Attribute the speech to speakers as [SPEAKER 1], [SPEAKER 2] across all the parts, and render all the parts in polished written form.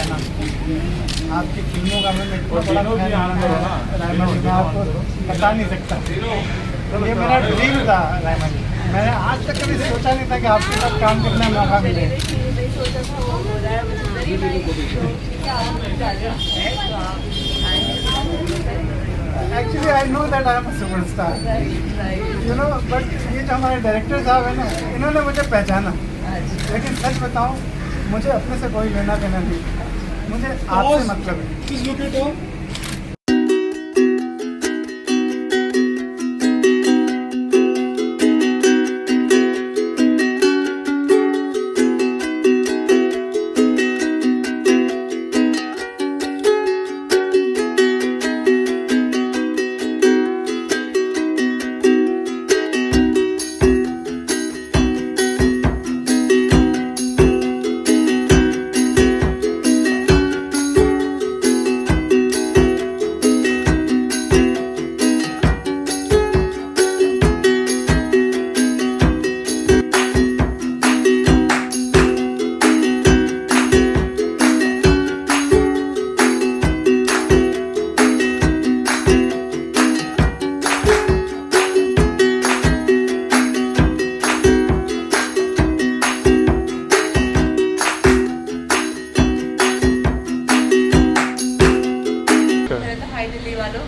[SPEAKER 1] ना, आपकी फिल्मों का मैं इतना बड़ा फैन हूं रायमा जी, मैं आपको बता नहीं सकता। ये मेरा ड्रीम था रायमा जी, मैंने आज तक कभी सोचा नहीं था कि आपके साथ काम करने का मौका मिले। Actually I know that I am a superstar, you know, but ये जो हमारे डायरेक्टर साहब है ना, इन्होंने मुझे पहचाना। लेकिन सच बताऊं, मुझे अपने से कोई लेना देना नहीं, मुझे आपसे मतलब है।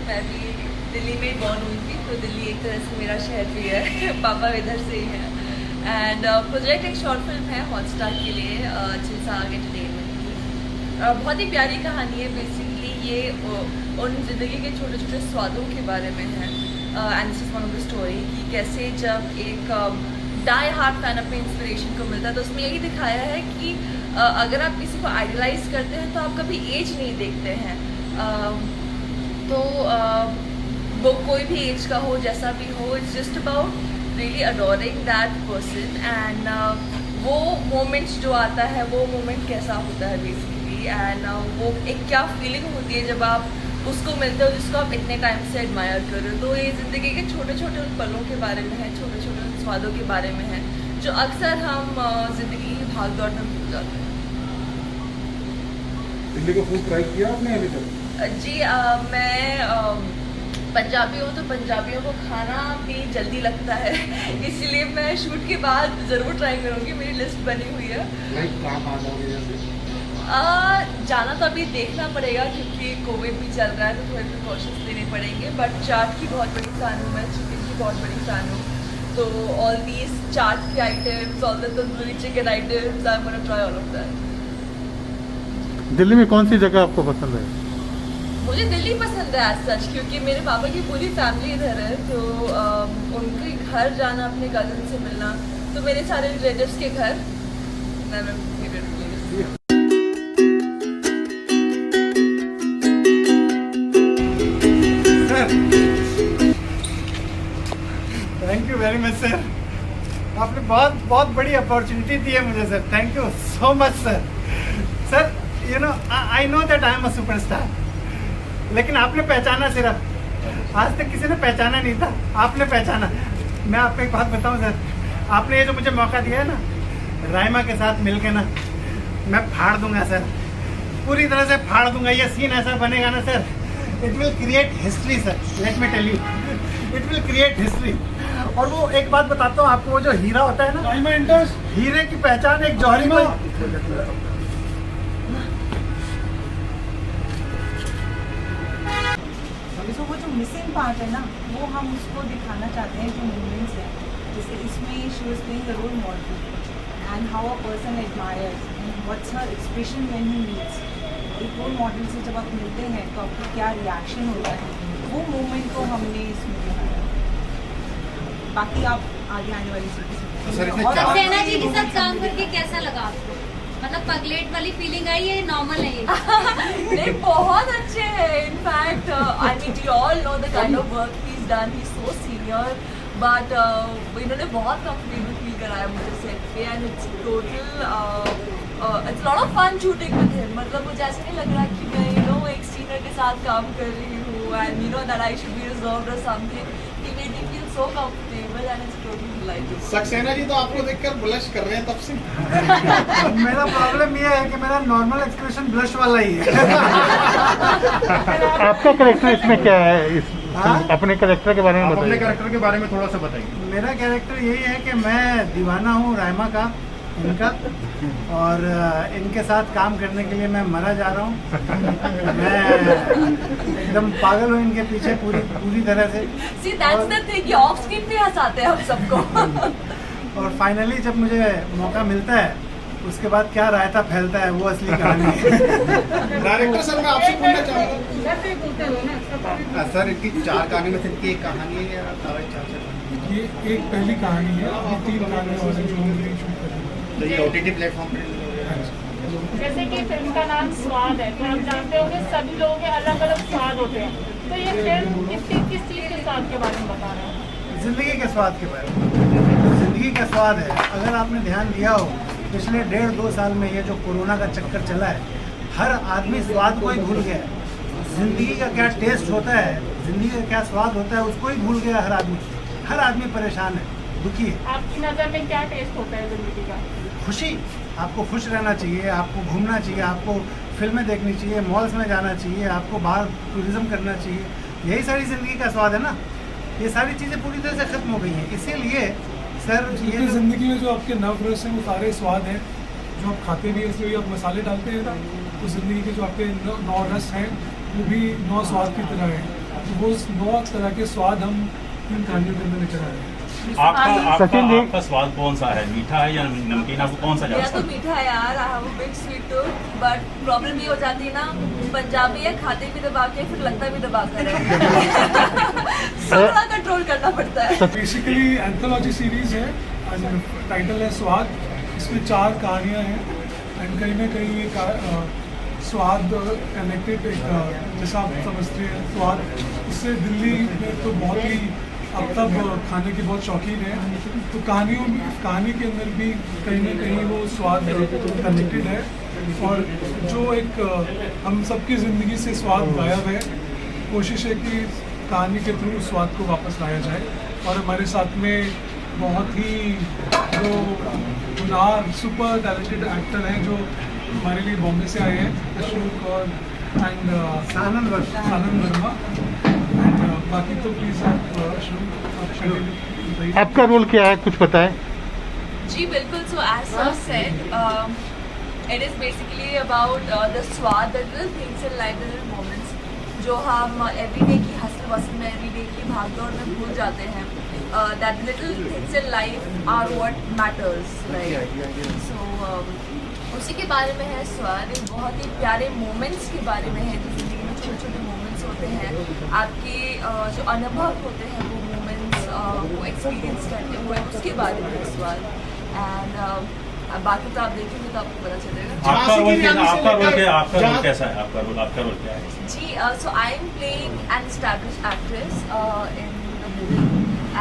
[SPEAKER 2] मैं भी दिल्ली में बॉर्न हुई थी, तो दिल्ली एक तरह से मेरा शहर भी है। पापा इधर से ही हैं। एंड प्रोजेक्ट एक शॉर्ट फिल्म है हॉटस्टार के लिए, चिलसाग एंटरटेनमेंट की। बहुत ही प्यारी कहानी है। बेसिकली ये उन ज़िंदगी के छोटे छोटे स्वादों के बारे में है। And this is one of the story कि कैसे जब एक डाई हार्ट फैन अपने इंस्पिरेशन को मिलता है, तो उसमें यही दिखाया है कि अगर आप किसी को आइडलाइज करते हैं तो आप कभी एज नहीं देखते हैं। तो वो कोई भी एज का हो, जैसा भी हो, it's just about really adoring that person. And वो मोमेंट्स जो आता है, वो मोमेंट कैसा होता है बेसिकली, एंड वो एक क्या फीलिंग होती है जब आप उसको मिलते हो जिसको आप इतने टाइम से एडमायर कर रहे हो। तो ये ज़िंदगी के छोटे छोटे उन पलों के बारे में है, छोटे छोटे उन स्वादों के बारे में है जो अक्सर हम ज़िंदगी की भाग दौड़ में भूल जाते हैं।
[SPEAKER 3] दिल्ली का फूड ट्राई किया आपने अभी तक?
[SPEAKER 2] जी मैं पंजाबी हूँ, तो पंजाबियों को खाना भी जल्दी लगता है। इसलिए मैं शूट के बाद ज़रूर ट्राई करूँगी, मेरी लिस्ट बनी हुई है। जाना तो अभी देखना पड़ेगा क्योंकि कोविड भी चल रहा है, तो थोड़े प्रिकॉशंस लेने पड़ेंगे। बट चाट की बहुत बड़ी फ़ैन हूँ मैं, चिकन की बहुत बड़ी फ़ैन हूँ। तो ऑल दीज चाट के items, all the tandoori chicken items, I am gonna try all of that.
[SPEAKER 4] Delhi में कौन सी जगह आपको पसंद है?
[SPEAKER 2] मुझे दिल्ली पसंद है एज सच, क्योंकि मेरे पापा की पूरी फैमिली इधर है। तो उनके घर जाना, अपने कज़न से मिलना, तो मेरे सारे रिलेटिव्स के घर मेरा favourite place.
[SPEAKER 1] Thank you very much sir, आपने बहुत बहुत बड़ी अपॉर्चुनिटी दी है मुझे sir. Thank you so much sir. Sir you know I know that I am a superstar, लेकिन आपने पहचाना सिर्फ, आज तक किसी ने पहचाना नहीं था, आपने पहचाना। मैं आपको एक बात बताऊं सर, आपने ये जो मुझे मौका दिया है ना, रायमा के साथ मिलके ना, मैं फाड़ दूंगा सर, पूरी तरह से फाड़ दूंगा। ये सीन ऐसा बनेगा ना sir, it will create history sir, let me tell you, it will create history. और वो एक बात बताता हूँ आपको, वो जो हीरा होता है ना, हीरे की पहचान एक जौहरी में।
[SPEAKER 5] तो वो जो मिसिंग पार्ट है ना, वो हम उसको दिखाना चाहते हैं, जो मूवमेंट्स हैं। जैसे इसमें she was playing the role model and how a person admires and what's her expression when he meets. एक रोल मॉडल से जब आप मिलते हैं तो आपको क्या रिएक्शन होता है, वो मोमेंट को हमने इसमें दिखाया। बाकी आप आगे आने वाली चीज़ें।
[SPEAKER 6] सक्सेना जी के साथ काम करके कैसा लगा आपको? मतलब पगलेट वाली फीलिंग आई है, नॉर्मल है ये?
[SPEAKER 2] नहीं, बहुत अच्छे हैं। In fact I mean you all know the kind of work he is done, he is so senior, but इन्होंने बहुत कंफर्टेबल फील कराया मुझे सेट पे। And it's total it's lot of fun shooting with him. मतलब मुझे ऐसा नहीं लग रहा कि मैं यू नो एक सीनियर के साथ काम कर रही हूँ and you know that I should be reserved or something. He made me feel so comfortable Mumbai जाने से टोटली लाइट हो।
[SPEAKER 7] सक्सेना जी तो आपको देखकर ब्लश कर रहे हैं तब से।
[SPEAKER 1] मेरा प्रॉब्लम ये है कि मेरा नॉर्मल एक्सप्रेशन ब्लश वाला ही है।
[SPEAKER 4] आपका कैरेक्टर इसमें क्या है इस
[SPEAKER 1] हाँ?
[SPEAKER 4] अपने कैरेक्टर के बारे में
[SPEAKER 3] आप अपने
[SPEAKER 4] बताइए।
[SPEAKER 3] कैरेक्टर के बारे में थोड़ा सा बताइए।
[SPEAKER 1] मेरा कैरेक्टर यही है कि मैं दीवाना हूँ रायमा का, इनका, और इनके साथ काम करने के लिए मैं मरा जा रहा हूँ। मैं एकदम पागल हूँ इनके पीछे पूरी तरह से।
[SPEAKER 2] See, that's the thing, ये ऑफ स्क्रीन भी हंसाते हैं हम सबको।
[SPEAKER 1] और फाइनली जब मुझे मौका मिलता है उसके बाद क्या रायता फैलता है वो असली कहानी है।
[SPEAKER 7] डायरेक्टर सर मैं आपसे पूछना चाहूँगा सर, इनकी 4 कहानी में से इनकी एक कहानी है या सारे 4
[SPEAKER 3] ये एक पहली कहानी है, अभी 3 कहानी और हैं जो हम नहीं शूट कर रहे हैं।
[SPEAKER 7] तो ये OTT प्लेटफॉर्म पे
[SPEAKER 8] जैसे कि फिल्म का नाम स्वाद है, तो आप जानते होंगे सभी लोगों के अलग अलग स्वाद होते हैं, तो ये फिल्म किस चीज़ के स्वाद के बारे में बता रहे हैं?
[SPEAKER 1] जिंदगी के स्वाद के बारे में। जिंदगी का स्वाद है, अगर आपने ध्यान दिया हो पिछले 1.5-2 साल में ये जो कोरोना का चक्कर चला है, हर आदमी स्वाद को ही भूल गया है। जिंदगी का क्या टेस्ट होता है, जिंदगी का क्या स्वाद होता है उसको ही भूल गया हर आदमी परेशान है, दुखी है।
[SPEAKER 8] आपकी नज़र में क्या टेस्ट होता है जिंदगी का?
[SPEAKER 1] खुशी, आपको खुश रहना चाहिए, आपको घूमना चाहिए, आपको फिल्में देखनी चाहिए, मॉल्स में जाना चाहिए, आपको बाहर टूरिज्म करना चाहिए, यही सारी ज़िंदगी का स्वाद है ना। ये सारी चीज़ें पूरी तरह से ख़त्म हो गई हैं, इसीलिए सर ये
[SPEAKER 3] क्योंकि ज़िंदगी में जो आपके 9 रस हैं वो सारे स्वाद हैं जो आप खाते भी हैं, इसलिए आप मसाले डालते हैं ना, तो ज़िंदगी के जो आपके 9 रस हैं वो भी 9 स्वाद की तरह हैं। तो वो 9 तरह के स्वाद हम इन कहानियों के अंदर लेकर आए हैं।
[SPEAKER 4] आपका
[SPEAKER 9] स्वाद कौन सा है, मीठा है या नमकीन? आपको कौन सा
[SPEAKER 2] मेरा
[SPEAKER 9] ज्यादा
[SPEAKER 2] तो मीठा है यार, I have a big sweet tooth, but problem ये हो जाती है ना, पंजाबी है, खाते भी दबा के फिर लगता भी दबा कर है। थोड़ा कंट्रोल करना पड़ता है।
[SPEAKER 3] बेसिकली एंथोलॉजी सीरीज है एंड टाइटल है स्वाद। इसमें 4 कहानियाँ हैं एंड कहीं ना कहीं एक स्वाद कनेक्टेड, एक जैसा आप समझते हैं स्वाद, इससे दिल्ली में तो बहुत ही अब तब खाने के बहुत शौकीन है, तो कहानी के अंदर भी कहीं ना कहीं वो स्वाद कनेक्टेड है। और जो एक हम सबकी ज़िंदगी से स्वाद गायब है, कोशिश है कि कहानी के थ्रू उस स्वाद को वापस लाया जाए। और हमारे साथ में बहुत ही जो गुनार सुपर टैलेंटेड एक्टर हैं जो हमारे लिए बॉम्बे से आए हैं, अशोक और एंड
[SPEAKER 1] आनंद
[SPEAKER 3] वर्मा। बाकी तो प्लीज़ आप बताइए
[SPEAKER 4] आपका रोल क्या है, कुछ बताएं।
[SPEAKER 2] जी बिल्कुल, so as sir said, it is basically about the swad, the little things in life, the little moments जो हम एवरीडे की हसल वसल में, एवरीडे की भागदौड़ में भूल जाते हैं। That little things in life are what matters, right? So उसी के बारे में है स्वाद। एक बहुत ही प्यारे मोमेंट्स के बारे में है, जो ज़िंदगी में छोटे छोटे मोमेंट्स होते हैं, आपके जो अनुभव होते हैं वो मोमेंट्स वो एक्सपीरियंस करते हुए, उसके बारे में है स्वाद। एंड बाकी तो आप देखेंगे तो आपको पता चलेगा।
[SPEAKER 9] आपका रोल कैसा है? आपका रोल क्या है?
[SPEAKER 2] जी, so I am playing an established actress in the movie,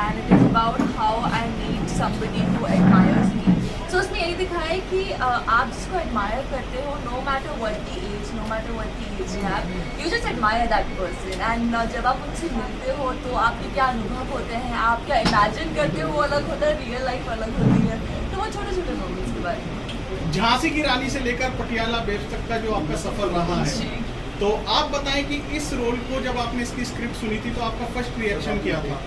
[SPEAKER 2] and it is about how I meet somebody who admires me. So उसमें यही दिखाया है कि आप जिसको एडमायर करते हो, no matter what the age, no matter what the age you have, you just admire that person. And जब आप उनसे मिलते हो तो आपके क्या अनुभव होते हैं, आप क्या इमेजिन करते हो वो अलग होता है, रियल लाइफ अलग होती है। तो वो छोटे छोटे मोमेंट्स के बारे में।
[SPEAKER 7] झांसी की रानी से लेकर पटियाला बेब्स तक का जो आपका सफर रहा है, तो आप बताएं कि इस रोल को जब आपने इसकी स्क्रिप्ट सुनी थी तो आपका फर्स्ट रिएक्शन क्या था?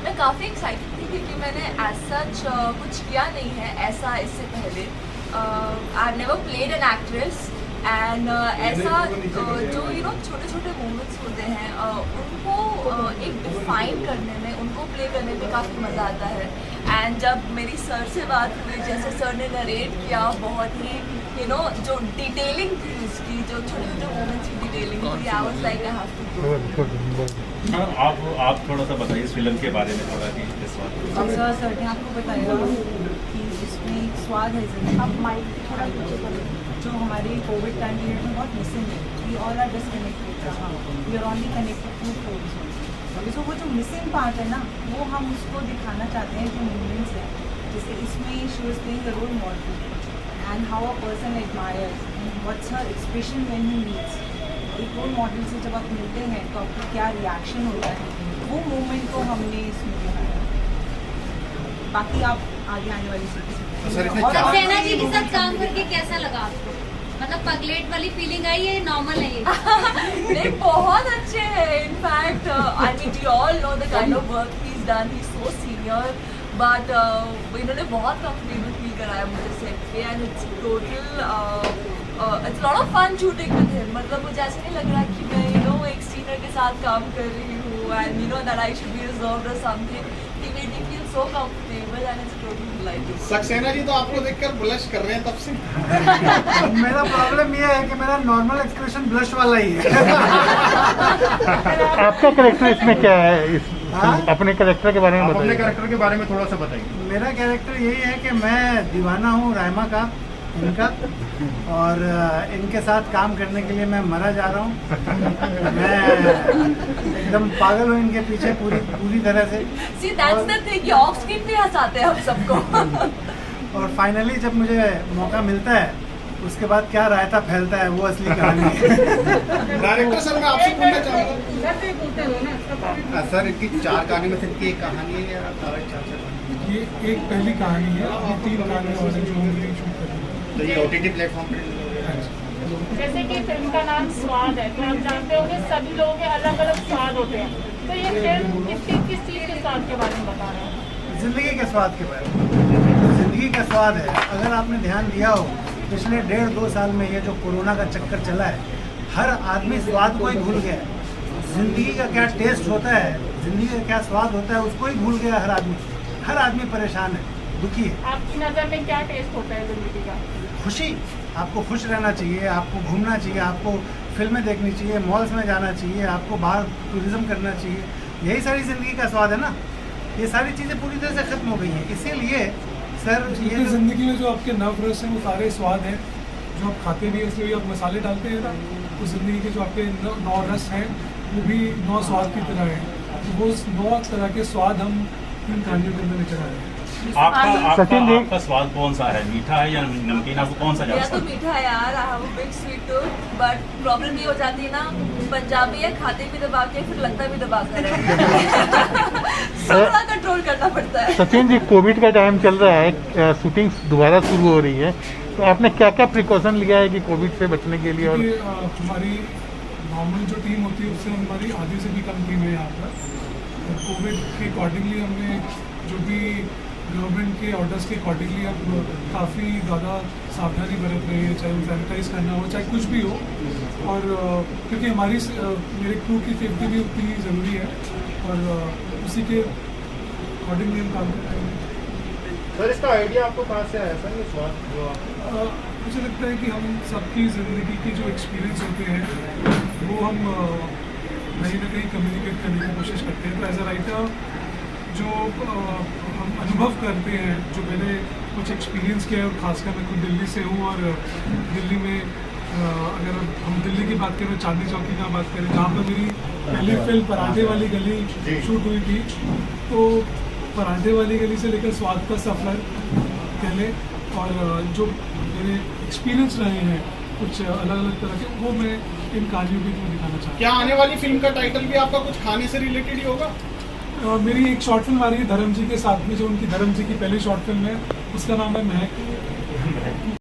[SPEAKER 2] मैं काफ़ी एक्साइटेड थी क्योंकि मैंने एज सच कुछ किया नहीं है ऐसा इससे पहले। I never played an actress and ऐसा जो छोटे छोटे मोमेंट्स होते हैं उनको एक डिफाइन करने में, उनको प्ले करने में काफ़ी मज़ा आता है। एंड जब मेरी सर से बात हुई, जैसे सर ने नरेट किया, बहुत ही जो डिटेलिंग थी उसकी, जो छोटे छोटे मोमेंट्स की डिटेलिंग थी, I was like I have to.
[SPEAKER 9] आप थोड़ा सा बताइए इस फिल्म के बारे में थोड़ा कि इस बात।
[SPEAKER 5] सर ने आपको बताया कि इसमें एक स्वाद है ज़िंदगी। अब माइक थोड़ा जो हमारे कोविड टाइम पीरियड में बहुत मिसिंग है, we all are disconnected, we are only connected through phone. So वो जो मिसिंग पार्ट है ना, वो हम उसको दिखाना चाहते हैं, जो मूवमेंट्स हैं। जैसे इसमें she was playing the role model and how a person admires and what's her expression when he meets. एक रोल मॉडल से जब आप मिलते हैं तो आपका क्या रिएक्शन होता है, वो मोमेंट को हमने इसमें दिखाया। बाकी आप आगे आने वाली सीरीज
[SPEAKER 7] सर, इसमें
[SPEAKER 5] और
[SPEAKER 6] सक्सेना जी के साथ काम करके कैसा लगा आपको? मतलब पगलेट वाली फीलिंग आई है, नॉर्मल है ये?
[SPEAKER 2] नहीं, बहुत अच्छे हैं. In fact I mean we all know the kind of work he is done. He is so senior, but इन्होंने बहुत कंफर्टेबल फील कराया मुझे सेट पे. And it's total it's lot of fun shooting with him. मतलब मुझे ऐसे नहीं लग रहा कि मैं एक सीनियर के साथ काम कर रही हूँ and that I should be reserved or something. He made me feel so comfortable and it's totally delighted.
[SPEAKER 7] Saxena ji तो आपको देखकर ब्लश कर रहे हैं तब से.
[SPEAKER 1] मेरा प्रॉब्लम ये है कि मेरा नॉर्मल एक्सप्रेशन ब्लश वाला ही है.
[SPEAKER 4] आपका कैरेक्टर इसमें क्या है?
[SPEAKER 1] हाँ?
[SPEAKER 4] अपने कैरेक्टर के बारे में
[SPEAKER 9] आप अपने
[SPEAKER 4] बताइए.
[SPEAKER 9] कैरेक्टर के बारे में थोड़ा सा बताइए.
[SPEAKER 1] मेरा कैरेक्टर यही है कि मैं दीवाना हूँ रायमा का, इनका, और इनके साथ काम करने के लिए मैं मरा जा रहा हूँ. मैं एकदम पागल हूँ इनके पीछे पूरी तरह से.
[SPEAKER 2] See, that's the thing. ये ऑफ स्क्रीन भी हंसाते हैं हम सबको.
[SPEAKER 1] और फाइनली जब मुझे मौका मिलता है उसके बाद क्या रायता फैलता है वो असली कहानी है.
[SPEAKER 7] डायरेक्टर सर मैं आपसे पूछना चाहूँगा.
[SPEAKER 10] सर इनकी 4 कहानी में से इनकी एक कहानी है या 4
[SPEAKER 3] ये एक पहली कहानी है, अभी 3 कहानियाँ और हैं जो हम नहीं शूट कर रहे हैं.
[SPEAKER 10] तो ये OTT प्लेटफॉर्म पर
[SPEAKER 8] जैसे कि फिल्म का नाम स्वाद है, तो आप जानते होंगे सभी लोगों के अलग अलग स्वाद होते हैं. तो ये फिल्म किस चीज़ के स्वाद के बारे में बता रहे हैं?
[SPEAKER 1] जिंदगी के स्वाद के बारे में. जिंदगी का स्वाद है. अगर आपने ध्यान दिया हो पिछले 1.5-2 साल में ये जो कोरोना का चक्कर चला है, हर आदमी स्वाद को ही भूल गया है. जिंदगी का क्या टेस्ट होता है, जिंदगी का क्या स्वाद होता है उसको ही भूल गया हर आदमी. हर आदमी परेशान है, दुखी है.
[SPEAKER 8] आपकी नज़र में क्या टेस्ट होता है जिंदगी का?
[SPEAKER 1] खुशी. आपको खुश रहना चाहिए, आपको घूमना चाहिए, आपको फिल्में देखनी चाहिए, मॉल्स में जाना चाहिए, आपको बाहर टूरिज्म करना चाहिए. यही सारी ज़िंदगी का स्वाद है ना. ये सारी चीज़ें पूरी तरह से ख़त्म हो गई हैं. इसीलिए सर ये
[SPEAKER 3] क्योंकि ज़िंदगी में जो आपके नव रस हैं वो सारे स्वाद हैं जो आप खाते भी हैं, इसलिए आप मसाले डालते हैं ना, तो ज़िंदगी के जो आपके 9 रस हैं वो भी 9 स्वाद की तरह हैं. तो वो 9 तरह के स्वाद हम इन कहानियों के अंदर लेकर आए हैं.
[SPEAKER 9] आपका स्वाद कौन सा है? मीठा है या नमकीन? आपको कौन सा
[SPEAKER 2] मेरा
[SPEAKER 9] ज्यादा
[SPEAKER 2] तो मीठा है यार. I have a big sweet tooth, but problem ये हो जाती है ना, पंजाबी है, खाते भी दबा के फिर लगता भी दबा कर थोड़ा कंट्रोल करना पड़ता है.
[SPEAKER 4] सचिन जी, कोविड का टाइम चल रहा है, शूटिंग दोबारा शुरू हो रही है, तो आपने क्या क्या प्रिकॉशन लिया है कि कोविड से बचने के लिए? और
[SPEAKER 3] हमारी नॉर्मल जो टीम होती है उससे हमारी आधी से भी कम टीम है यहाँ पर. कोविड के अकॉर्डिंगली हमने जो भी गवर्नमेंट के ऑर्डर्स के अकॉर्डिंगली अब काफ़ी ज़्यादा सावधानी बरत रही है, चाहे वो सैनिटाइज करना हो चाहे कुछ भी हो. और क्योंकि मेरे क्रू की सेफ्टी भी उतनी ही ज़रूरी है और उसी के अकॉर्डिंगली हम काम कर रहे हैं.
[SPEAKER 10] सर इसका आइडिया आपको कहाँ से आया सर? ये स्वाद जो
[SPEAKER 3] मुझे लगता है कि हम सबकी ज़िंदगी के जो एक्सपीरियंस होते हैं वो हम कहीं ना कहीं कम्युनिकेट करने की कोशिश करते हैं. तो एज अ राइटर जो हम अनुभव करते हैं, जो मैंने कुछ एक्सपीरियंस किया है, और ख़ासकर मैं खुद दिल्ली से हूँ और दिल्ली में अगर हम दिल्ली की बात करें, चांदनी चौकी की बात करें, जहाँ पर मेरी पहली फिल्म पराठे वाली गली शूट हुई थी, तो पराठे वाली गली से लेकर स्वाद का सफ़र पहले और जो मेरे एक्सपीरियंस रहे हैं कुछ अलग अलग तरह के, वो मैं इन कहानियों के थ्रू दिखाना चाहता हूँ.
[SPEAKER 7] क्या आने वाली फिल्म का टाइटल भी आपका कुछ खाने से रिलेटेड ही होगा?
[SPEAKER 3] मेरी एक शॉर्ट फिल्म आ रही है धर्म जी के साथ में, जो उनकी धर्म जी की पहली शॉर्ट फिल्म है, उसका नाम है महक.